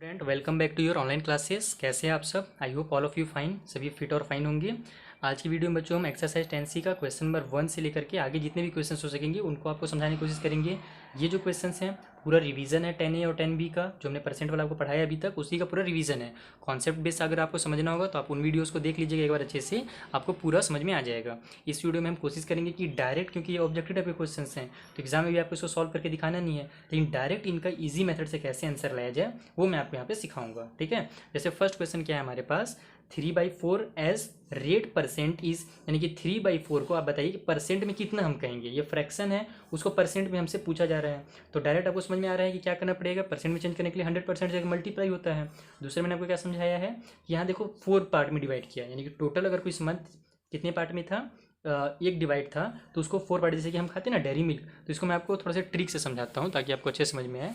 Student welcome back to your online classes. कैसे हैं आप सब? I hope all of you fine, सभी फिट और फाइन होंगे। आज की वीडियो में बच्चों हम एक्सरसाइज 10C का क्वेश्चन नंबर 1 से लेकर के आगे जितने भी क्वेश्चन हो सकेंगे उनको आपको समझाने की कोशिश करेंगे। ये जो क्वेश्चन हैं पूरा रिवीजन है 10A और 10B का, जो हमने परसेंट वाला आपको पढ़ाया अभी तक, उसी का पूरा रिवीजन है। कॉन्सेप्ट बेस अगर आपको समझना होगा तो आप उन वीडियोज़ को देख लीजिएगा एक बार अच्छे से, आपको पूरा समझ में आ जाएगा। इस वीडियो में हम कोशिश करेंगे कि डायरेक्ट, क्योंकि ये ऑब्जेक्टिव टाइप के क्वेश्चन हैं तो एग्जाम में भी आपको इसको सॉल्व करके दिखाना नहीं है, लेकिन डायरेक्ट इनका ईजी मेथड से कैसे आंसर लाया जाए वो मैं आपको यहाँ पे सिखाऊंगा। ठीक है, जैसे फर्स्ट क्वेश्चन क्या है हमारे पास, 3/4 एज रेट परसेंट इज, यानी कि 3/4 को आप बताइए कि परसेंट में कितना हम कहेंगे। ये फ्रैक्शन है, उसको परसेंट में हमसे पूछा जा रहा है, तो डायरेक्ट आपको समझ में आ रहा है कि क्या करना पड़ेगा। परसेंट में चेंज करने के लिए 100% जगह मल्टीप्लाई होता है। दूसरे मैंने आपको क्या समझाया है, यहाँ देखो 4 पार्ट में डिवाइड किया, यानी कि टोटल अगर कोई मंथ कितने पार्ट में था, एक डिवाइड था, तो उसको 4 पार्ट, जैसे कि हम खाते हैं ना डेयरी मिल्क, तो इसको मैं आपको थोड़ा सा ट्रिक से समझाता हूँ ताकि आपको अच्छे समझ में आए।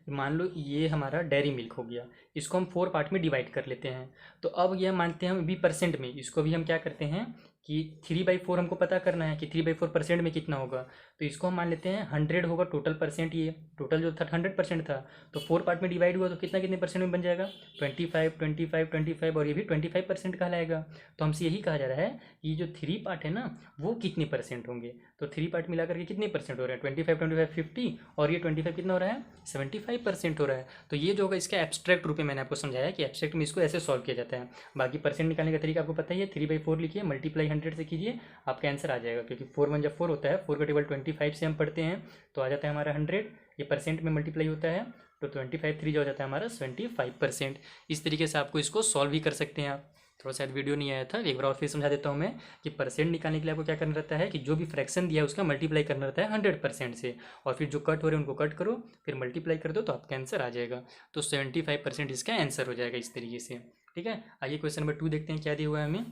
मान लो ये हमारा डेयरी मिल्क हो गया, इसको हम 4 पार्ट में डिवाइड कर लेते हैं। तो अब यह मानते हैं हम भी परसेंट में, इसको भी हम क्या करते हैं कि 3/4 हमको पता करना है कि 3/4 परसेंट में कितना होगा, तो इसको हम मान लेते हैं 100 होगा टोटल परसेंट। ये टोटल जो था 100% था, तो 4 पार्ट में डिवाइड हुआ तो कितना कितने परसेंट में बन जाएगा, 25 25 25, और ये भी 25% कहलाएगा। तो हमसे यही कहा जा रहा है कि जो 3 पार्ट है ना वो कितने परसेंट होंगे। तो 3 पार्ट मिला करके कितने परसेंट हो रहे हैं, 25 25 50, और ये 25 कितना हो रहा है, 75% हो रहा है। तो ये जो होगा इसका एब्स्ट्रैक्ट रूप में मैंने आपको समझाया कि एब्स्ट्रैक्ट में इसको ऐसे सॉल्व किया जाता है। बाकी परसेंट निकालने का तरीका आपको पता ही है, 3/4 लिखिए, मल्टीप्लाई 100 से कीजिए, आपका आंसर आ जाएगा। क्योंकि 4 1 जब 4 होता है, 4 का टेबल 25 से हम पढ़ते हैं तो आ जाता है हमारा 100, ये परसेंट में मल्टीप्लाई होता है तो 25 3 जो हो जाता है हमारा 75%। इस तरीके से आपको इसको सॉल्व भी कर सकते हैं आप। थोड़ा शायद वीडियो नहीं आया था, एक बार और फिर समझा देता हूँ मैं कि परसेंट निकालने के लिए आपको क्या करना रहता है कि जो भी फ्रैक्शन दिया है उसका मल्टीप्लाई करना रहता है 100% से, और फिर जो कट हो रहे हैं उनको कट करो, फिर मल्टीप्लाई कर दो तो आपका आंसर आ जाएगा। तो 75% इसका आंसर हो जाएगा इस तरीके से। ठीक है, आइए क्वेश्चन नंबर 2 देखते हैं क्या दिया हुआ है हमें।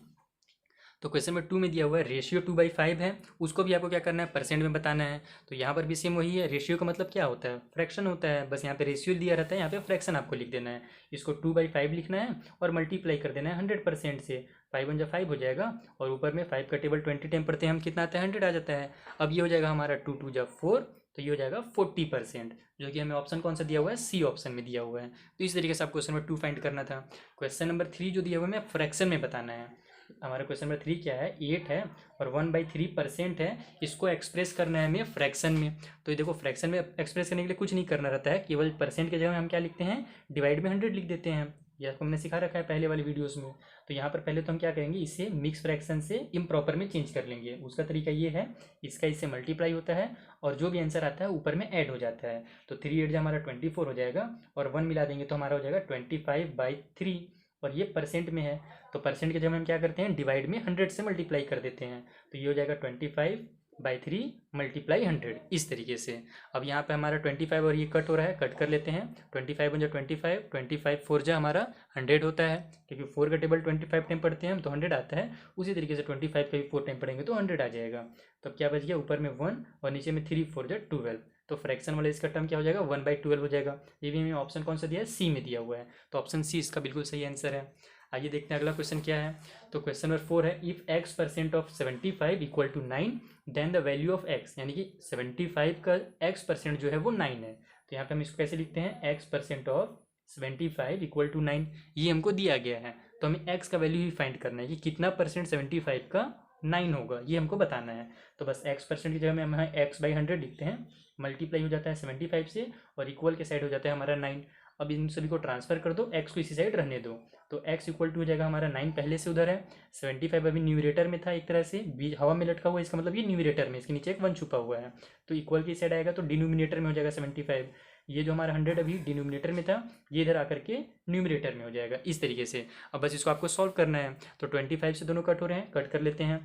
तो क्वेश्चन नंबर 2 में दिया हुआ है रेशियो 2/5 है, उसको भी आपको क्या करना है, परसेंट में बताना है। तो यहाँ पर भी सेम वही है, रेशियो का मतलब क्या होता है, फ्रैक्शन होता है, बस यहाँ पे रेशियो दिया रहता है, यहाँ पे फ्रैक्शन आपको लिख देना है। इसको 2/5 लिखना है और मल्टीप्लाई कर देना है 100% से, 5 1 5 हो जाएगा, और ऊपर में 5 का टेबल 20 टाइम पढ़ते हैं हम, कितना आता है 100 आ जाता है। अब ये हो जाएगा हमारा 2 2 4, तो ये हो जाएगा 40%, जो कि हमें ऑप्शन कौन सा दिया हुआ है, सी ऑप्शन में दिया हुआ है। तो इस तरीके से आप क्वेश्चन नंबर 2 फाइंड करना था। क्वेश्चन नंबर 3 जो दिया हुआ है हमें फ्रैक्शन में बताना है। हमारा क्वेश्चन नंबर 3 क्या है, 8 है और 1/3% है, इसको एक्सप्रेस करना है हमें फ्रैक्शन में। तो ये देखो फ्रैक्शन में एक्सप्रेस करने के लिए कुछ नहीं करना रहता है, केवल परसेंट की जगह में हम क्या लिखते हैं, डिवाइड में 100 लिख देते हैं। ये आपको हमने सिखा रखा है पहले वाली वीडियोस में। तो यहाँ पर पहले तो हम क्या करेंगे, इसे मिक्स फ्रैक्शन से इम्प्रॉपर में चेंज कर लेंगे। उसका तरीका ये है, इसका इससे मल्टीप्लाई होता है और जो भी आंसर आता है ऊपर में ऐड हो जाता है। तो 3 8 हमारा 24 हो जाएगा, और 1 मिला देंगे तो हमारा हो जाएगा 25/3, और ये परसेंट में है तो परसेंट के जब हम क्या करते हैं, डिवाइड में 100 से मल्टीप्लाई कर देते हैं, तो ये हो जाएगा 25/3 मल्टीप्लाई 100, इस तरीके से। अब यहाँ पे हमारा 25 और ये कट हो रहा है, कट कर लेते हैं, 25 बन जाए 25, 25 4 जा हमारा 100 होता है, क्योंकि 4 का टेबल 25 टाइम पढ़ते हैं हम तो 100 आता है। उसी तरीके से 25 का भी 4 टाइम पढ़ेंगे तो 100 आ जाएगा। तो अब क्या बच गया, ऊपर में 1 और नीचे में 3 4 जा 12, तो फ्रैक्शन वाला इसका टर्म क्या हो जाएगा, 1/12 हो जाएगा। ये भी हमें ऑप्शन कौन सा दिया है, सी में दिया हुआ है, तो ऑप्शन सी इसका बिल्कुल सही आंसर है। आइए देखते हैं अगला क्वेश्चन क्या है। तो क्वेश्चन नंबर 4 है, if x% of 75 equal to 9 then the value of x, यानी कि 75 का x% जो है वो 9 है। तो यहाँ पे हम इसको कैसे लिखते हैं, x% ऑफ 75 इक्वल टू 9, ये हमको दिया गया है, तो हमें x का वैल्यू ही फाइंड करना है कि कितना परसेंट 75 का 9 होगा, ये हमको बताना है। तो बस x% की जगह में हम x/100 लिखते हैं, मल्टीप्लाई हो जाता है 75 से, और इक्वल के साइड हो जाता है हमारा 9। अब इन सभी को ट्रांसफर कर दो, x को इसी साइड रहने दो, तो x इक्वल टू हो जाएगा हमारा 9 पहले से उधर है, 75 अभी न्यूमरेटर में था एक तरह से, बीच हवा में लटका हुआ है, इसका मतलब ये न्यूमरेटर में, इसके नीचे एक 1 छुपा हुआ है, तो इक्वल की साइड आएगा तो डिनोमिनेटर में हो जाएगा 75। ये जो हमारा 100 अभी डिनोमिनेटर में था, ये इधर आकर के न्यूमरेटर में हो जाएगा, इस तरीके से। अब बस इसको आपको सॉल्व करना है। तो 25 से दोनों कट हो रहे हैं, कट कर लेते हैं,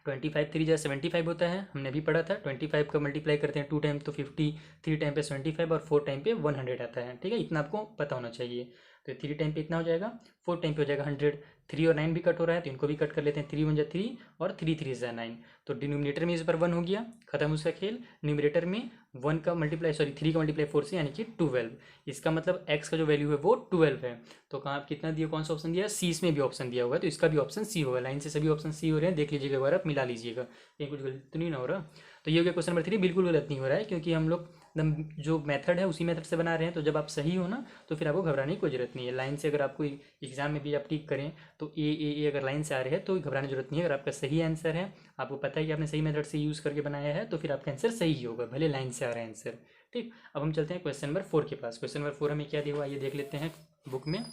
25 3 जैसे 75 होता है, हमने अभी पढ़ा था। 25 का मल्टीप्लाई करते हैं 2 टाइम तो 50, 3 टाइम पे 75 और 4 टाइम पे 100 आता है। ठीक है, इतना आपको पता होना चाहिए। तो 3 टाइम पे इतना हो जाएगा, 4 टाइम पे हो जाएगा 100, 3 और 9 भी कट हो रहा है तो इनको भी कट कर लेते हैं, 3 1 जा 3 और 3 3 जा 9, तो डिनोमिनेटर में इस बार 1 हो गया, खत्म उसका खेल। न्यूमरेटर में 1 का मल्टीप्लाई 3 का मल्टीप्लाई 4 से, यानी कि 12। इसका मतलब x का जो वैल्यू है वो 12 है। तो कहाँ कितना दिया, कौन सा ऑप्शन दिया, सी इसमें भी ऑप्शन दिया हुआ है, तो इसका भी ऑप्शन सी होगा। लाइन से सभी ऑप्शन सी हो रहे हैं, देख लीजिएगा एक बार, आप मिला लीजिएगा, कहीं कुछ गलत तो नहीं ना हो रहा। तो ये हो गया क्वेश्चन नंबर 3, बिल्कुल गलत नहीं हो रहा है, क्योंकि हम लोग एकदम जो मेथड है उसी मेथड से बना रहे हैं, तो जब आप सही हो ना तो फिर आपको घबराने की कोई जरूरत नहीं है। लाइन से अगर आपको एग्जाम में भी आप टिक करें तो ए अगर लाइन से आ रहे हैं तो घबराने की जरूरत नहीं है। अगर आपका सही आंसर है, आपको पता है कि आपने सही मेथड से यूज़ करके बनाया है, तो फिर आपका आंसर सही ही होगा, भले लाइन से आ रहा है आंसर। ठीक, अब हम चलते हैं क्वेश्चन नंबर 4 के पास। क्वेश्चन नंबर 4 हमें क्या दिया हुआ है ये देख लेते हैं बुक में।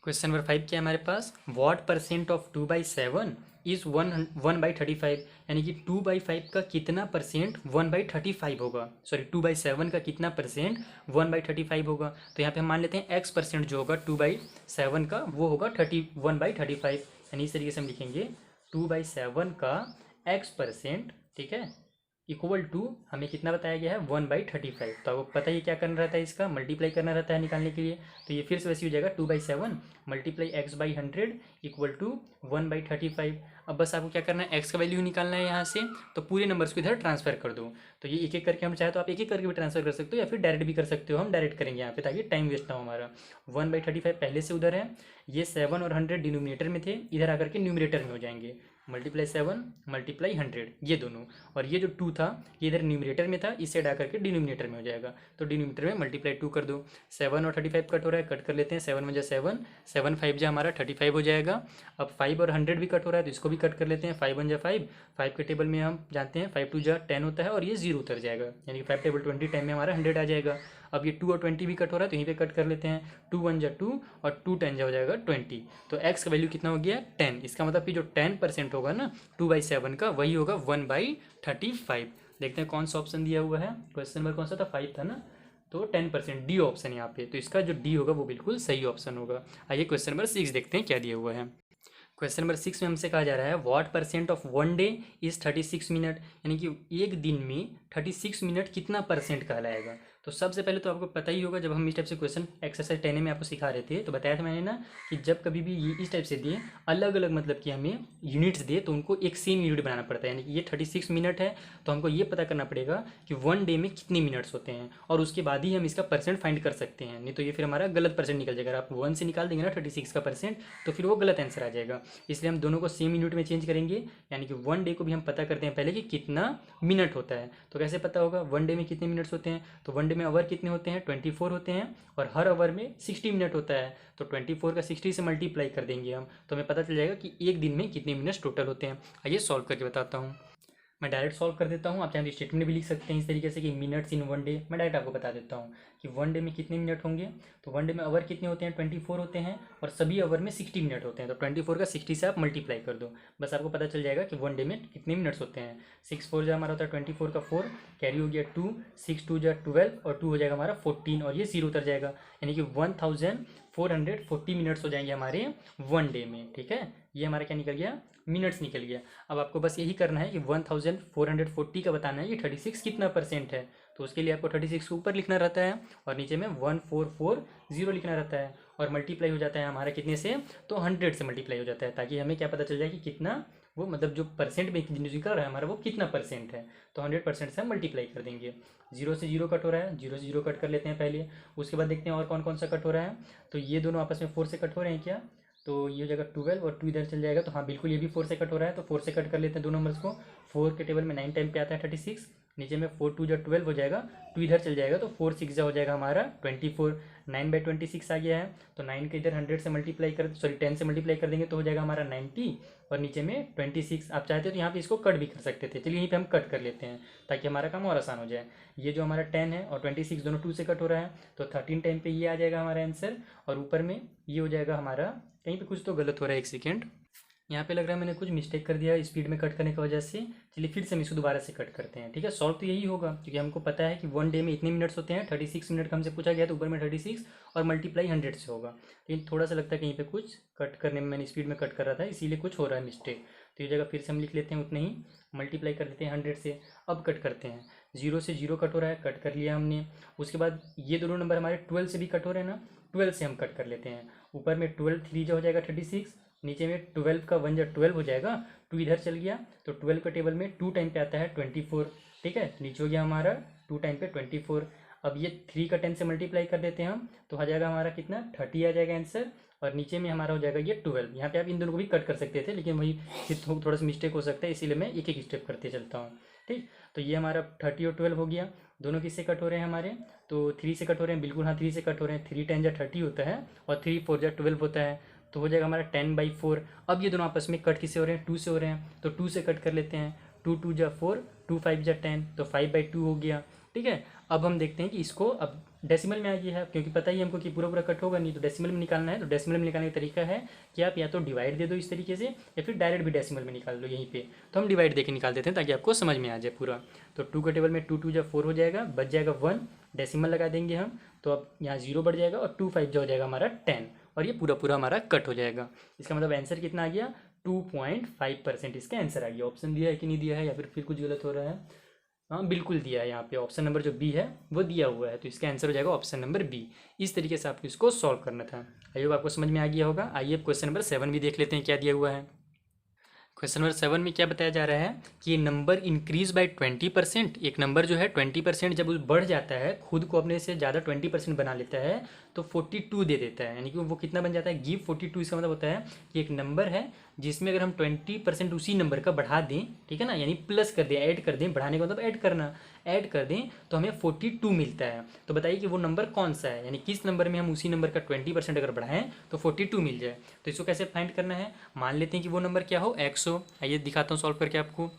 क्वेश्चन नंबर 5 क्या है हमारे पास, व्हाट परसेंट ऑफ 2/7 इज 1/35, यानी कि 2/5 का कितना परसेंट 1/35 होगा, सॉरी 2/7 का कितना परसेंट 1/35 होगा। तो यहाँ पे हम मान लेते हैं x परसेंट जो होगा 2/7 का वो होगा 1/35, यानी इस तरीके से हम लिखेंगे 2/7 का x परसेंट, ठीक है, इक्वल टू हमें कितना बताया गया है 1/35। तो आपको पता ही क्या करना रहता है, इसका मल्टीप्लाई करना रहता है निकालने के लिए। तो ये फिर से वैसे हो जाएगा 2/7 मल्टीप्लाई x/100 इक्वल टू 1/35। अब बस आपको क्या करना है, x का वैल्यू निकालना है यहाँ से, तो पूरे नंबर्स को इधर ट्रांसफर कर दो। तो ये एक एक करके हम चाहे तो आप एक एक करके भी ट्रांसफर कर सकते हो या फिर डायरेक्ट भी कर सकते हो। हम डायरेक्ट करेंगे यहाँ पे ताकि टाइम वेस्ट ना हो हमारा। 1/35 पहले से उधर है, ये 7 और 100 डिनोमिनेटर में थे, इधर आकर के न्यूमिनेटर में हो जाएंगे। मल्टीप्लाई 7 मल्टीप्लाई 100 ये दोनों, और ये जो 2 था ये इधर न्यूमिनेटर में था, इस साइड आकर के डिनोमिनेटर में हो जाएगा। तो डिनोमिनेटर में मल्टीप्लाई 2 कर दो। 7 और 35 कट हो रहा है, कट कर लेते हैं। 7 में 7, 7 5 जा हमारा 35 हो जाएगा। अब 5 और 100 भी कट हो रहा है तो इसको भी कट कर लेते हैं। 5 1 5, 5 के टेबल में हम जानते हैं 5 2 10 होता है और ये 0 उतर जाएगा, यानी कि 5 टेबल 20 टाइम में हमारा 100 आ जाएगा। अब ये 2 और 20 भी कट हो रहा है तो यहीं पे कट कर लेते हैं। 2 1 2 और 2 10 हो जाएगा 20। तो x का वैल्यू कितना हो गया 10। इसका मतलब कि जो 10% होगा ना 2/7 का वही होगा 1/35। देखते हैं कौन सा ऑप्शन दिया हुआ है। क्वेश्चन नंबर कौन सा था, 5 था ना, तो 10% डी ऑप्शन यहाँ पे, तो इसका जो डी होगा वो बिल्कुल सही ऑप्शन होगा। आइए क्वेश्चन नंबर 6 देखते हैं क्या दिया हुआ है। क्वेश्चन नंबर 6 में हमसे कहा जा रहा है what percent of 1 day is 36 minute, यानी कि एक दिन में 36 मिनट कितना परसेंट कहलाएगा। तो सबसे पहले तो आपको पता ही होगा, जब हम इस टाइप से क्वेश्चन एक्सरसाइज 10 में आपको सिखा रहे थे तो बताया था मैंने ना कि जब कभी भी ये इस टाइप से दिए अलग अलग मतलब कि हमें यूनिट्स दे तो उनको एक सेम यूनिट बनाना पड़ता है। यानी कि ये 36 मिनट है तो हमको ये पता करना पड़ेगा कि 1 डे में कितने मिनट्स होते हैं, और उसके बाद ही हम इसका परसेंट फाइंड कर सकते हैं। नहीं तो ये फिर हमारा गलत परसेंट निकल जाएगा। अगर आप 1 से निकाल देंगे ना 36 का परसेंट तो फिर वो गलत आंसर आ जाएगा। इसलिए हम दोनों को सेम यूनिट में चेंज करेंगे, यानी कि 1 डे को भी हम पता करते हैं पहले कि कितना मिनट होता है। तो कैसे पता होगा 1 डे में कितने मिनट्स होते हैं, तो 1 डे में आवर कितने होते हैं 24 होते हैं, और हर आवर में 60 मिनट होता है। तो 24 का 60 से मल्टीप्लाई कर देंगे हम, तो हमें पता चल जाएगा कि एक दिन में कितने मिनट्स टोटल होते हैं। आइए सॉल्व करके बताता हूँ। मैं डायरेक्ट सॉल्व कर देता हूँ, आप चाहे तो स्टेटमेंट भी लिख सकते हैं इस तरीके से कि मिनट्स इन 1 डे। मैं डायरेक्ट आपको बता देता हूँ कि 1 डे में कितने मिनट होंगे। तो 1 डे में आवर कितने होते हैं 24 होते हैं, और सभी आवर में 60 मिनट होते हैं। तो 24 का 60 से आप मल्टीप्लाई कर दो, बस आपको पता चल जाएगा कि 1 डे में कितने मिनट्स होते हैं। 6 4 हमारा होता है 24 का 4, कैरी हो गया 2, 6 2 12 और 2 हो जाएगा हमारा 14, और ये 0 उतर जाएगा, यानी कि 1440 मिनट्स हो जाएंगे हमारे 1 डे में। ठीक है, ये हमारा क्या निकल गया, मिनट्स निकल गया। अब आपको बस यही करना है कि 1440 का बताना है कि 36 कितना परसेंट है। तो उसके लिए आपको 36 को ऊपर लिखना रहता है और नीचे में 1440 लिखना रहता है, और मल्टीप्लाई हो जाता है हमारा कितने से, तो 100 से मल्टीप्लाई हो जाता है, ताकि हमें क्या पता चल जाए कि कितना वो मतलब जो परसेंट में निकल रहा है हमारा वो कितना परसेंट है। तो 100% से हम मल्टीप्लाई कर देंगे। 0 से 0 कट हो रहा है, 0 से 0 कट कर लेते हैं पहले। उसके बाद देखते हैं और कौन कौन सा कट हो रहा है। तो ये दोनों आपस में 4 से कट हो रहे हैं क्या, तो ये हो जाएगा 12 और 2 इधर चल जाएगा। तो हाँ बिल्कुल ये भी 4 से कट हो रहा है, तो 4 से कट कर लेते हैं दो नंबर्स को। 4 के टेबल में 9 टाइम पे आता है 36, नीचे में 4 2 12 हो जाएगा, 2 इधर चल जाएगा तो 4 6 हो जाएगा हमारा 24। 9/26 आ गया है, तो 9 के इधर 100 से मल्टीप्लाई कर, सॉरी 10 से मल्टीप्लाई कर देंगे तो हो जाएगा हमारा 90, और नीचे में 26। आप चाहते हो तो यहाँ पे इसको कट भी कर सकते थे, चलिए यहीं पे हम कट कर लेते हैं ताकि हमारा काम और आसान हो जाए। ये जो हमारा 10 है और 26 दोनों 2 से कट हो रहा है, तो 13 टाइम पे ये आ जाएगा हमारा आंसर, और ऊपर में ये हो जाएगा हमारा, कहीं पे कुछ तो गलत हो रहा है, एक सेकेंड, यहाँ पे लग रहा है मैंने कुछ मिस्टेक कर दिया स्पीड में कट करने की वजह से। चलिए फिर से हम इसको दोबारा से कट करते हैं। ठीक है, सॉल्व तो यही होगा क्योंकि हमको पता है कि 1 डे में इतने मिनट्स होते हैं। 36 मिनट का हमसे पूछा गया तो ऊपर में 36 और मल्टीप्लाई 100 से होगा, लेकिन थोड़ा सा लगता है कहीं पे कुछ कट करने में मैंने स्पीड में कट कर रहा था इसीलिए कुछ हो रहा है मिस्टेक। तो ये जगह फिर से हम लिख लेते हैं उतने ही, मल्टीप्लाई कर लेते हैं 100 से। अब कट करते हैं, 0 से 0 कट हो रहा है, कट कर लिया हमने। उसके बाद ये दोनों नंबर हमारे 12 से भी कट हो रहे हैं ना, 12 से हम कट कर लेते हैं। ऊपर में 12 3 जो हो जाएगा 36, नीचे में 12 का 1 जब 12 हो जाएगा, 2 इधर चल गया तो 12 का टेबल में 2 टाइम पे आता है 24। ठीक है, नीचे हो गया हमारा 2 टाइम पे 24। अब ये 3 का 10 से मल्टीप्लाई कर देते हैं हम, तो आ जाएगा हमारा कितना 30 आ जाएगा आंसर, और नीचे में हमारा हो जाएगा ये 12। यहाँ पे आप इन दोनों को भी कट कर सकते थे लेकिन वही फिर थोड़ा सा मिस्टेक हो सकता है, इसीलिए मैं एक एक स्टेप करते चलता हूँ। ठीक, तो ये हमारा 30 और 12 हो गया। दोनों किससे कट हो रहे हैं हमारे, तो 3 से कट हो रहे हैं, बिल्कुल हाँ 3 से कट हो रहे हैं। 3 10 जा 30 होता है और 3 4 जा 12 होता है, तो हो जाएगा हमारा 10/4। अब ये दोनों आपस में कट किससे हो रहे हैं, 2 से हो रहे हैं, तो 2 से कट कर लेते हैं। 2 2 जा 4, 2 5 जा 10, तो 5/2 हो गया। ठीक है, अब हम देखते हैं कि इसको अब डेसिमल में आ गया है, क्योंकि पता ही है हमको कि पूरा पूरा कट होगा नहीं, तो डेसिमल में निकालना है। तो डेसिमल में निकालने का तरीका है कि आप या तो डिवाइड दे दो इस तरीके से, या फिर डायरेक्ट भी डेसिमल में निकाल लो यहीं पे। तो हम डिवाइड देके निकाल देते हैं ताकि आपको समझ में आ जाए पूरा। तो 2 के टेबल में 2 2 जा 4 हो जाएगा, बच जाएगा 1, डेसिमल लगा देंगे हम, तो अब यहाँ 0 बढ़ जाएगा और 2 5 जा हो जाएगा हमारा 10, और ये पूरा पूरा हमारा कट हो जाएगा। इसका मतलब आंसर कितना आ गया, 2.5% इसका आंसर आ गया। ऑप्शन दिया है कि नहीं दिया है, या फिर कुछ गलत हो रहा है, हाँ बिल्कुल दिया है, यहाँ पे ऑप्शन नंबर जो बी है वो दिया हुआ है, तो इसका आंसर हो जाएगा ऑप्शन नंबर बी। इस तरीके से आपको इसको सॉल्व करना था। आई होप आपको समझ में आ गया होगा। आइए अब क्वेश्चन नंबर 7 भी देख लेते हैं क्या दिया हुआ है। क्वेश्चन नंबर 7 में क्या बताया जा रहा है कि ये नंबर इंक्रीज बाय 20%। एक नंबर जो है 20% जब वो बढ़ जाता है, खुद को अपने से ज़्यादा 20% बना लेता है, तो 42 दे देता है। यानी कि वो कितना बन जाता है, गिव 42। इसका मतलब होता है कि एक नंबर है जिसमें अगर हम 20% उसी नंबर का बढ़ा दें, ठीक है ना, यानी प्लस कर दें, ऐड कर दें, बढ़ाने का मतलब ऐड करना, ऐड कर दें तो हमें 42 मिलता है। तो बताइए कि वो नंबर कौन सा है, यानी किस नंबर में हम उसी नंबर का 20% अगर बढ़ाएं तो 42 मिल जाए। तो इसको कैसे फाइंड करना है, मान लेते हैं कि वो नंबर क्या हो, x हो। आइए दिखाता हूँ सॉल्व करके आपको।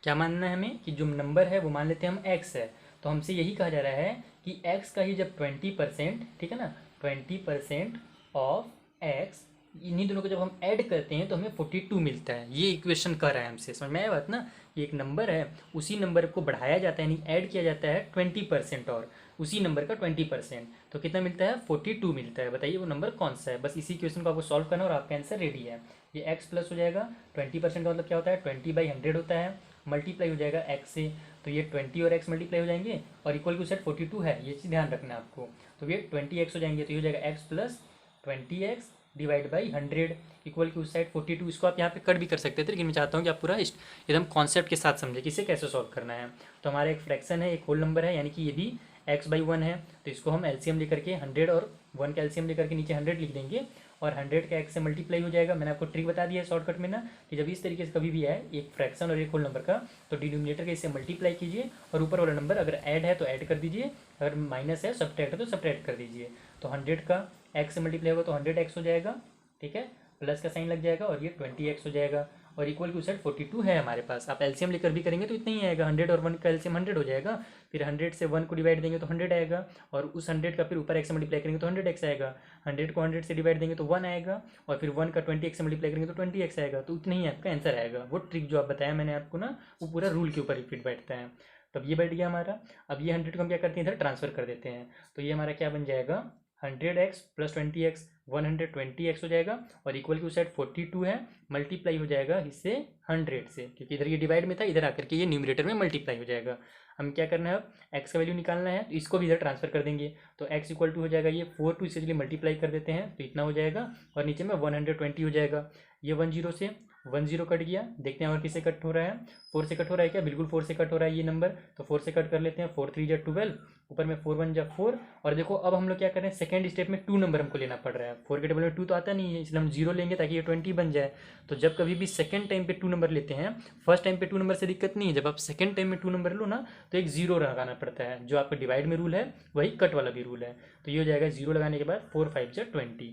क्या मानना है हमें कि जो नंबर है वो मान लेते हैं हम x है, तो हमसे यही कहा जा रहा है कि x का ही जब 20%, ठीक है ना, 20% ऑफ x, इन्हीं दोनों को जब हम ऐड करते हैं तो हमें 42 मिलता है। ये इक्वेशन कर रहा है हमसे, समझ में आया बात ना। कि एक नंबर है, उसी नंबर को बढ़ाया जाता है, यानी ऐड किया जाता है 20% और उसी नंबर का 20%, तो कितना मिलता है, 42 मिलता है। बताइए वो नंबर कौन सा है। बस इसी क्वेश्चन को आपको सॉल्व करना और आपका आंसर रेडी है। ये x प्लस हो जाएगा, 20% का मतलब क्या होता है, 20/100 होता है, मल्टीप्लाई हो जाएगा x से, तो ये 20 और x मल्टीप्लाई हो जाएंगे, और इक्वल टू सेट 42 है, ये चीज़ ध्यान रखना है आपको। तो ये 20x हो जाएंगे, तो ये हो जाएगा x plus 20x divide by 100 equal की उस साइड 42। इसको आप यहाँ पे कट भी कर सकते थे, लेकिन मैं चाहता हूँ कि आप पूरा एकदम कॉन्सेप्ट के साथ समझे कि इसे कैसे सॉल्व करना है। तो हमारा एक फ्रैक्शन है, एक होल नंबर है, यानी कि ये भी x/1 है, तो इसको हम एलसीएम लेकर के 100 और 1 का एलसीएम लेकर के नीचे 100 लिख देंगे, और 100 का x से मल्टीप्लाई हो जाएगा। मैंने आपको ट्रिक बता दिया है शॉर्टकट में ना, कि जब इस तरीके से कभी भी है एक फ्रैक्शन और एक होल नंबर का, तो डिनोमिनेटर के इससे मल्टीप्लाई कीजिए, और ऊपर वाला नंबर अगर ऐड है तो ऐड कर दीजिए, अगर माइनस है सब्ट्रैक्ट है तो सब्ट्रैक्ट कर दीजिए। तो 100 का x से मल्टीप्लाई होगा तो 100x हो जाएगा, ठीक है, प्लस का साइन लग जाएगा, और ये 20x हो जाएगा, और इक्वल की साइड 42 है हमारे पास। आप एलसीएम लेकर भी करेंगे तो इतना ही आएगा, 100 और 1 का एलसीएम 100 हो जाएगा, फिर 100 से 1 को डिवाइड देंगे तो 100 आएगा, और उस 100 का फिर ऊपर x से मल्टीप्लाई करेंगे तो 100x आएगा, 100 को 100 से डिवाइड देंगे तो 1 आएगा, और फिर 1 का 20x से मल्टीप्लाई करेंगे तो 20x आएगा। तो उतना ही आपका आंसर आएगा। वो ट्रिक जो आप बताया मैंने आपको ना, वो पूरा रूल के ऊपर रिपीट बैठता है। तब ये बैठ गया हमारा। अब ये 100 को हम क्या करते हैं, इधर ट्रांसफर कर देते हैं, तो ये हमारा क्या बन जाएगा, 100x प्लस 20x 120x हो जाएगा, और इक्वल की उस साइड 42 है, मल्टीप्लाई हो जाएगा इससे 100 से, क्योंकि इधर ये डिवाइड में था, इधर आकर के ये न्यूमरेटर में मल्टीप्लाई हो जाएगा। हम क्या करना है, अब x का वैल्यू निकालना है, तो इसको भी इधर ट्रांसफर कर देंगे, तो x इक्वल टू हो जाएगा ये 4 टू, इसलिए मल्टीप्लाई कर देते हैं तो इतना हो जाएगा, और नीचे में 120 हो जाएगा। ये 10 से 10 कट गया, देखते हैं और किसे कट हो रहा है, 4 से कट हो रहा है क्या, बिल्कुल 4 से कट हो रहा है ये नंबर, तो 4 से कट कर लेते हैं, 4 3 जा 12, ऊपर में 4 1 जा 4, और देखो अब हम लोग क्या कर रहे हैं, सेकंड स्टेप में 2 नंबर हमको लेना पड़ रहा है। 4 के टेबल में 2 तो आता नहीं है, इसलिए हम 0 लेंगे ताकि ये 20 बन जाए। तो जब कभी भी सेकंड टाइम पे 2 नंबर लेते हैं, फर्स्ट टाइम पे 2 नंबर से दिक्कत नहीं है, जब आप सेकंड टाइम में 2 नंबर लो ना, तो एक 0 लगाना पड़ता है। जो आपका डिवाइड में रूल है वही कट वाला भी रूल है। तो ये हो जाएगा 0 लगाने के बाद 4 5 जा 20,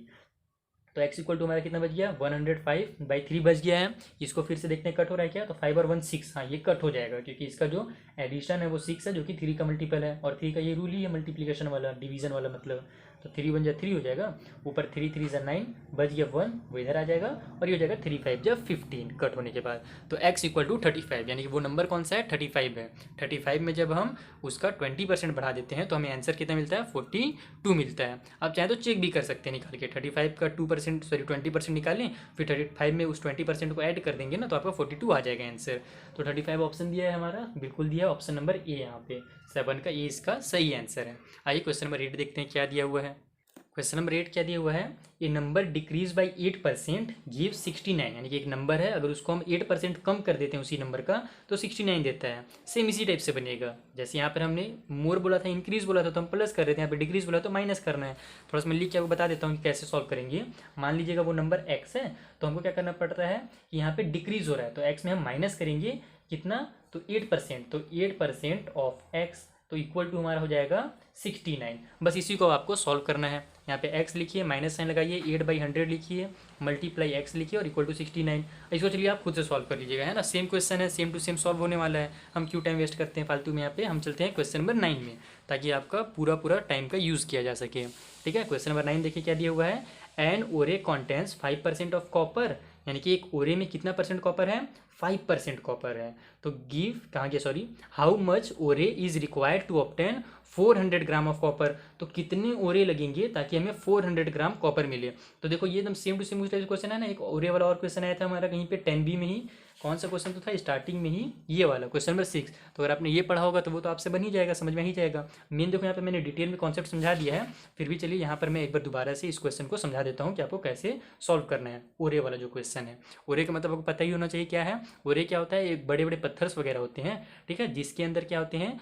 तो x इक्वल टू हमारा कितना बच गया, 105/3 बच गया है। इसको फिर से देखते हैं कट हो रहा है क्या, तो 5 और 1 6, हाँ ये कट हो जाएगा, क्योंकि इसका जो एडिशन है वो 6 है, जो कि 3 का मल्टीपल है, और 3 का ये रूल ही है मल्टीप्लिकेशन वाला, डिवीजन वाला मतलब। तो 3 1 जा 3 हो जाएगा, ऊपर 3 3 जा 9, बच गया 1, वो इधर आ जाएगा, और ये हो जाएगा 3 5 जा 15 कट होने के बाद। तो x इक्वल टू 35, यानी कि वो नंबर कौन सा है, 35 है। 35 में जब हम उसका 20% बढ़ा देते हैं तो हमें आंसर कितना मिलता है, 42 मिलता है। आप चाहें तो चेक भी कर सकते हैं निकाल के, 35 का 2% सॉरी 20% निकालें, फिर 35 में उस 20% को ऐड कर देंगे ना, तो आपका 42 आ जाएगा आंसर। तो 35 ऑप्शन दिया है हमारा, बिल्कुल दिया है, ऑप्शन नंबर ए, यहाँ पे 7 का ए इसका सही आंसर है। आइए क्वेश्चन नंबर 8 देखते हैं क्या दिया हुआ है। क्वेश्चन नंबर 8 क्या दिया हुआ है, ये नंबर डिक्रीज बाई 8% गिव 69, यानी कि एक नंबर है, अगर उसको हम 8% कम कर देते हैं उसी नंबर का तो 69 देता है। सेम इसी टाइप से बनेगा, जैसे यहाँ पर हमने मोर बोला था, इंक्रीज बोला था तो हम प्लस कर देते हैं, यहाँ पर डिक्रीज बोला तो माइनस करना है। थोड़ा सा मैं लिख के आपको बता देता हूँ कि कैसे सॉल्व करेंगे। मान लीजिएगा वो नंबर x है, तो हमको क्या करना पड़ता है कि यहाँ पे डिक्रीज हो रहा है, तो x में हम माइनस करेंगे कितना, तो 8%, तो 8% ऑफ एक्स तो इक्वल टू हमारा हो जाएगा 69। बस इसी को आपको सॉल्व करना है। यहाँ पे x लिखिए, माइनस साइन लगाइए, 8/100 लिखिए, मल्टीप्लाई x लिखिए और इक्वल टू 69। इसको चलिए आप खुद से सॉल्व कर लीजिएगा, है ना। सेम क्वेश्चन है, सेम टू सेम सॉल्व होने वाला है। हम क्यों टाइम वेस्ट करते हैं फालतू में। यहाँ पे हम चलते हैं क्वेश्चन नंबर 9 में, ताकि आपका पूरा टाइम का यूज़ किया जा सके। ठीक है, क्वेश्चन नंबर 9 देखिए क्या दिया हुआ है। एन ओरे कॉन्टेंस 5% ऑफ कॉपर, यानी कि एक ओरे में कितना परसेंट कॉपर है, 5% कॉपर है। तो गिव कहाँ गया, sorry, how much ore is required to obtain 400 gram of copper. तो कितने ओरे लगेंगे ताकि हमें 400 ग्राम कॉपर मिले। तो देखो ये एकदम सेम टू सेम क्वेश्चन है ना। एक ओरे वाला और क्वेश्चन आया था हमारा कहीं पे 10B में ही। कौन सा क्वेश्चन तो था स्टार्टिंग में ही, ये वाला क्वेश्चन नंबर 6। तो अगर आपने ये पढ़ा होगा तो वो तो आपसे बन ही जाएगा, समझ में ही जाएगा। मेन देखो यहाँ पे मैंने डिटेल में कॉन्सेप्ट समझा दिया है, फिर भी चलिए यहाँ पर मैं एक बार दोबारा से इस क्वेश्चन को समझा देता हूँ कि आपको कैसे सॉल्व करना है। ओरे वाला जो क्वेश्चन है, ओरे का मतलब आपको पता ही होना चाहिए क्या है। ओरे क्या होता है, एक बड़े बड़े पत्थर्स वगैरह होते हैं, ठीक है, जिसके अंदर क्या होते हैं,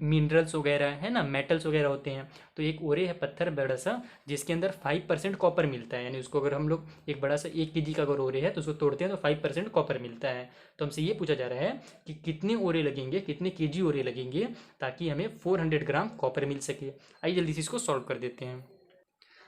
मिनरल्स वगैरह, है ना, मेटल्स वगैरह होते हैं। तो एक ओरे है पत्थर बड़ा सा, जिसके अंदर 5% कॉपर मिलता है। यानी उसको अगर हम लोग एक बड़ा सा 1 kg का अगर ओरे है तो उसको तोड़ते हैं तो 5% कॉपर मिलता है। तो हमसे ये पूछा जा रहा है कि कितने ओरे लगेंगे, कितने kg ओरे लगेंगे ताकि हमें 400 ग्राम कॉपर मिल सके। आइए जल्दी से इसको सॉल्व कर देते हैं।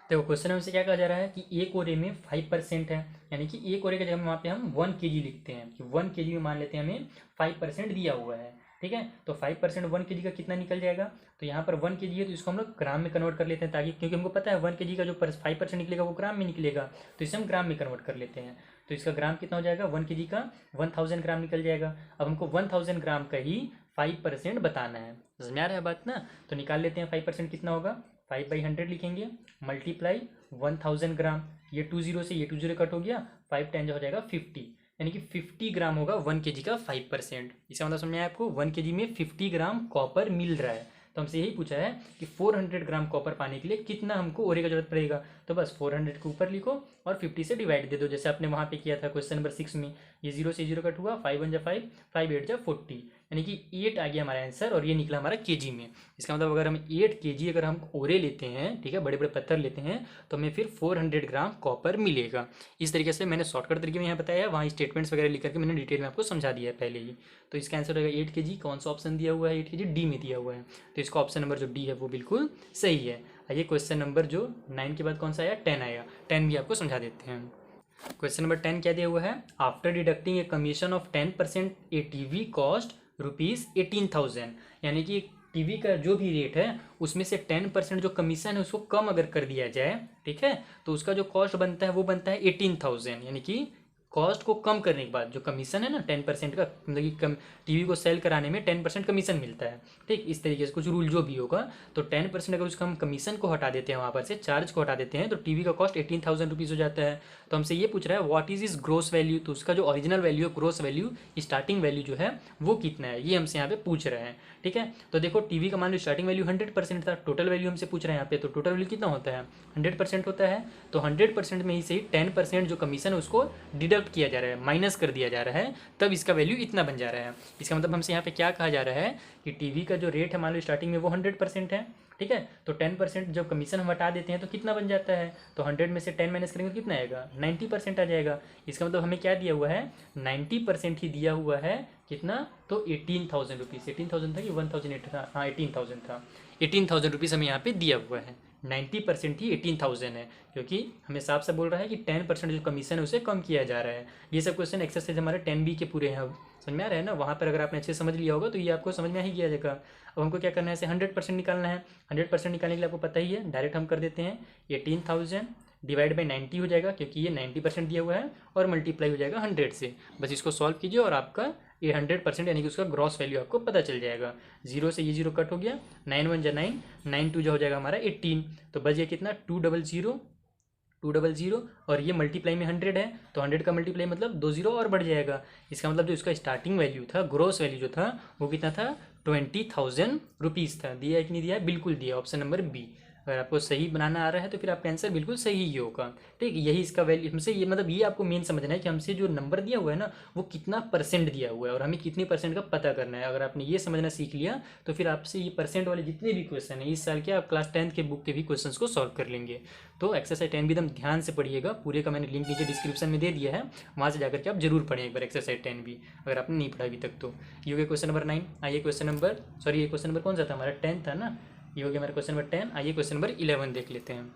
देखो क्वेश्चन हमसे क्या कहा जा रहा है कि एक ओरे में 5% है, यानी कि एक ओरे का जगह वहाँ पे हम 1 kg लिखते हैं कि 1 kg में मान लेते हैं हमें 5% दिया हुआ है। ठीक है, तो 5% 1 kg का कितना निकल जाएगा। तो यहाँ पर 1 kg है तो इसको हम लोग ग्राम में कन्वर्ट कर लेते हैं, ताकि क्योंकि हमको पता है 1 kg का जो 5% निकलेगा वो ग्राम में निकलेगा, तो इसे हम ग्राम में कन्वर्ट कर लेते हैं। तो इसका ग्राम कितना हो जाएगा, 1 kg का 1000 ग्राम निकल जाएगा। अब हमको 1000 ग्राम का ही 5% बताना है। समझ में आ रहा है बात ना। तो निकाल लेते हैं 5% कितना होगा, 5/100 लिखेंगे, मल्टीप्लाई 1000 ग्राम, ये 20 से ये 20 कट हो गया, 5 10 हो जाएगा 50, यानी कि 50 ग्राम होगा 1 kg का 5%। इसका मतलब समझ में आया आपको, 1 kg में 50 ग्राम कॉपर मिल रहा है। तो हमसे यही पूछा है कि 400 ग्राम कॉपर पाने के लिए कितना हमको ओरे का जरूरत पड़ेगा। तो बस 400 के ऊपर लिखो और 50 से डिवाइड दे दो, जैसे आपने वहाँ पे किया था क्वेश्चन नंबर 6 में। ये 0 से 0 कट हुआ, 5 1 जा 5, 5 8 जा 40, यानी कि 8 आ गया हमारा आंसर, और ये निकला हमारा केजी में। इसका मतलब अगर हम 8 kg अगर हम ओरे लेते हैं, ठीक है, बड़े बड़े पत्थर लेते हैं, तो हमें फिर 400 ग्राम कॉपर मिलेगा। इस तरीके से मैंने शॉर्टकट तरीके में यहाँ बताया है, वहाँ स्टेटमेंट्स वगैरह लिख करके मैंने डिटेल में आपको समझा दिया है पहले ही। तो इसका आंसर होगा 8 kg। कौन सा ऑप्शन दिया हुआ है, 8 kg डी में दिया हुआ है। तो इसका ऑप्शन नंबर जो डी है वो बिल्कुल सही है। आइए क्वेश्चन नंबर जो 9 के बाद कौन सा आया, 10 आया। 10 भी आपको समझा देते हैं। क्वेश्चन नंबर 10 क्या दिया हुआ है, after deducting a commission of 10% A TV cost ₹18,000, यानी कि टीवी का जो भी रेट है उसमें से 10% जो कमीशन है उसको कम अगर कर दिया जाए, ठीक है, तो उसका जो कॉस्ट बनता है वो बनता है 18,000, यानी कि कॉस्ट को कम करने के बाद जो कमीशन है ना 10% का, मतलब कि कम टीवी को सेल कराने में 10% कमीशन मिलता है। ठीक, इस तरीके से कुछ रूल जो भी होगा, तो 10% अगर उसका हम कमीशन को हटा देते हैं, वहाँ पर से चार्ज को हटा देते हैं, तो टीवी का कॉस्ट 18,000 रुपीज़ हो जाता है। तो हमसे ये पूछ रहा है what is is gross value, तो उसका जो ओरिजिनल वैल्यू है, ग्रोस वैल्यू, स्टार्टिंग वैल्यू जो है वो कितना है, ये हमसे यहाँ पे पूछ रहे हैं। ठीक है, तो देखो टीवी का मान लो स्टार्टिंग वैल्यू 100% था, टोटल वैल्यू हमसे पूछ रहे हैं यहाँ पे, तो टोटल वैल्यू कितना होता है, 100% होता है। तो 100% में ही से ही 10% जो कमीशन है उसको डिडक्ट किया जा रहा है, माइनस कर दिया जा रहा है, तब इसका वैल्यू इतना बन जा रहा है। इसका मतलब हमसे यहाँ पे क्या कहा जा रहा है कि टीवी का जो रेट है मान लो स्टार्टिंग में वो 100% है, ठीक है, तो 10% जब कमीशन हम हटा देते हैं तो कितना बन जाता है, तो 100 में से 10 माइनस करेंगे तो कितना आएगा, 90% आ जाएगा। इसका मतलब हमें क्या दिया हुआ है, 90% ही दिया हुआ है, कितना, तो 18,000 रुपीज़। 18,000 था कि 1,008 था, हाँ 18,000 था। 18,000 रुपीज़ हमें यहाँ पे दिया हुआ है। 90% ही 18,000 है, क्योंकि हमें साफ साफ बोल रहा है कि 10% जो कमीशन है उसे कम किया जा रहा है। ये सब क्वेश्चन एक्सरसाइज हमारे 10B के पूरे हैं। अब समझ में आ रहा है ना, वहाँ पर अगर आपने अच्छे से समझ लिया होगा तो ये आपको समझ में ही किया जाएगा। अब हमको क्या करना है, इसे 100% निकालना है। 100% निकालने के लिए आपको पता ही है, डायरेक्ट हम कर देते हैं 18,000 डिवाइड बाई 90 हो जाएगा, क्योंकि ये 90% दिया हुआ है, और मल्टीप्लाई हो जाएगा 100 से। बस इसको सॉल्व कीजिए और आपका ये 100% यानी कि उसका ग्रॉस वैल्यू आपको पता चल जाएगा। 0 से ये 0 कट हो गया, 9 1 जा 9, 9 2 जो हो जाएगा हमारा 18, तो बस ये कितना 200 और ये मल्टीप्लाई में 100 है, तो 100 का मल्टीप्लाई मतलब 2 0 और बढ़ जाएगा। इसका मतलब जो इसका स्टार्टिंग वैल्यू था, ग्रॉस वैल्यू जो था वो कितना था, 20,000 रुपीज़ था। दिया है कि नहीं दिया है, बिल्कुल दिया, ऑप्शन नंबर बी। अगर आपको सही बनाना आ रहा है तो फिर आपका आंसर बिल्कुल सही ही होगा। ठीक, यही इसका वैल्यू हमसे ये मतलब ये आपको मेन समझना है कि हमसे जो नंबर दिया हुआ है ना वो कितना परसेंट दिया हुआ है और हमें कितने परसेंट का पता करना है। अगर आपने ये समझना सीख लिया तो फिर आपसे ये परसेंट वाले जितने भी क्वेश्चन है इस साल के, आप क्लास 10th के बुक के भी क्वेश्चन को सॉल्व कर लेंगे। तो एक्सरसाइज 10 भी एकदम ध्यान से पढ़िएगा, पूरे का मैंने लिंक नीचे डिस्क्रिप्शन में दे दिया है, वहाँ से जाकर के आप जरूर पढ़ें एक बार एक्सरसाइज 10 भी, अगर आपने नहीं पढ़ा अभी तक तो। ये हो गया क्वेश्चन नंबर 9। आइए क्वेश्चन नंबर, सॉरी ये क्वेश्चन नंबर कौन सा था हमारा, 10 था ना। ये हो गया हमारा क्वेश्चन नंबर 10। आइए क्वेश्चन नंबर 11 देख लेते हैं।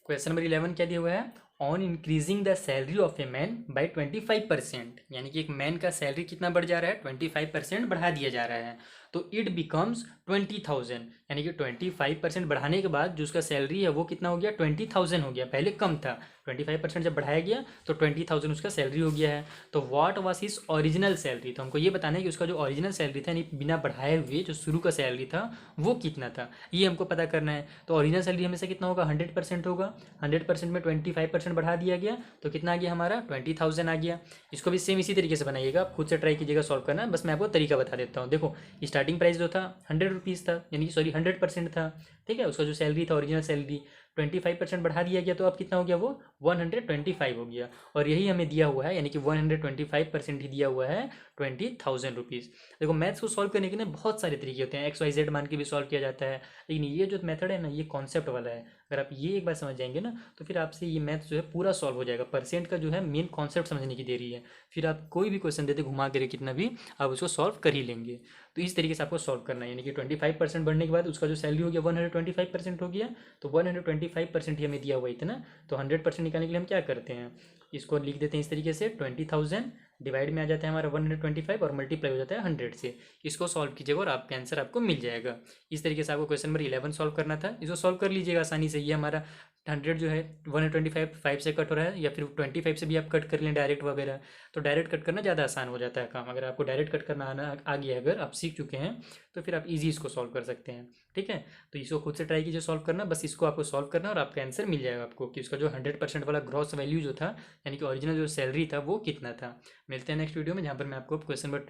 क्वेश्चन नंबर 11 क्या दिया हुआ है, on increasing the salary of a man by 25%, यानी कि एक मैन का सैलरी कितना बढ़ जा रहा है, 25% बढ़ा दिया जा रहा है, तो इट बिकम्स 20,000, यानी कि 25% बढ़ाने के बाद जो उसका सैलरी है वो कितना हो गया, 20,000 हो गया। पहले कम था, 25% जब बढ़ाया गया तो 20,000 उसका सैलरी हो गया है। तो what was his original salary, तो हमको ये बताना है कि उसका जो ओरिजिनल सैलरी था यानी बिना बढ़ाए हुए जो शुरू का सैलरी था वो कितना था, ये हमको पता करना है। तो ओरिजिनल सैलरी हमेशा कितना होगा, 100% होगा। 100% में 25% बढ़ा दिया गया तो कितना आ गया हमारा, 20,000 आ गया। इसको भी सेम इसी तरीके से बनाइएगा, आप खुद से ट्राई कीजिएगा सॉल्व करना, बस मैं आपको तरीका बता देता हूँ। देखो स्टार्टिंग प्राइस जो था 100 रुपीज़ था, यानी कि सॉरी 100% था, ठीक है। उसका जो सैलरी था ओरिजिनल सैलरी 25% बढ़ा दिया गया तो अब कितना हो गया, वो 125 हो गया। और यही हमें दिया हुआ है, यानी कि 125% ही दिया हुआ है 20,000 रुपीज़। देखो मैथ्स को सॉल्व करने के लिए बहुत सारे तरीके होते हैं, XYZ मान के भी सॉल्व किया जाता है, लेकिन ये जो मेथड है ना ये कॉन्सेप्ट वाला है। अगर आप ये एक बार समझ जाएंगे ना तो फिर आपसे ये मैथ्स जो है पूरा सॉल्व हो जाएगा। परसेंट का जो है मेन कॉन्सेप्ट समझने की देरी है, फिर आप कोई भी क्वेश्चन देते घुमा कर कितना भी आप उसको सॉल्व कर ही लेंगे। तो इस तरीके से आपको सॉल्व करना है, यानी कि 25% बढ़ने के बाद उसका जो सैलरी हो गया 125% हो गया, तो 125% ही हमें दिया हुआ इतना। तो 100% निकालने के लिए हम क्या करते हैं, इसको लिख देते हैं इस तरीके से, 20,000 डिवाइड में आ जाता है हमारा 125 और मल्टीप्लाई हो जाता है 100 से। इसको सॉल्व कीजिएगा और आपका आंसर आपको मिल जाएगा। इस तरीके से आपको क्वेश्चन नंबर 11 सॉल्व करना था, इसको सॉल्व कर लीजिएगा आसानी से। ये हमारा 100 जो है 125 5 से कट हो रहा है, या फिर 25 से भी आप कट कर लें डायरेक्ट वगैरह, तो डायरेक्ट कट करना ज़्यादा आसान हो जाता है काम। अगर आपको डायरेक्ट कट करना आना आ गया, अगर आप सीख चुके हैं तो फिर आप इजी इसको सॉल्व कर सकते हैं, ठीक है। तो इसको खुद से ट्राई कीजिए सॉल्व करना, बस इसको आपको सॉल्व करना और आपका आंसर मिल जाएगा आपको कि उसका जो 100% वाला ग्रॉस वैल्यू जो था, यानी कि ओरिजिनल जो सैलरी था वो कितना था। मिलते हैं नेक्स्ट वीडियो में, जहाँ पर मैं आपको क्वेश्चन नंबर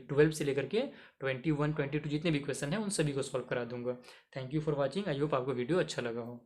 12 से लेकर के 21 22 जितने भी क्वेश्चन हैं उन सभी को सॉल्व करा दूंगा। Thank you for watching, I hope आपको वीडियो अच्छा लगा हो।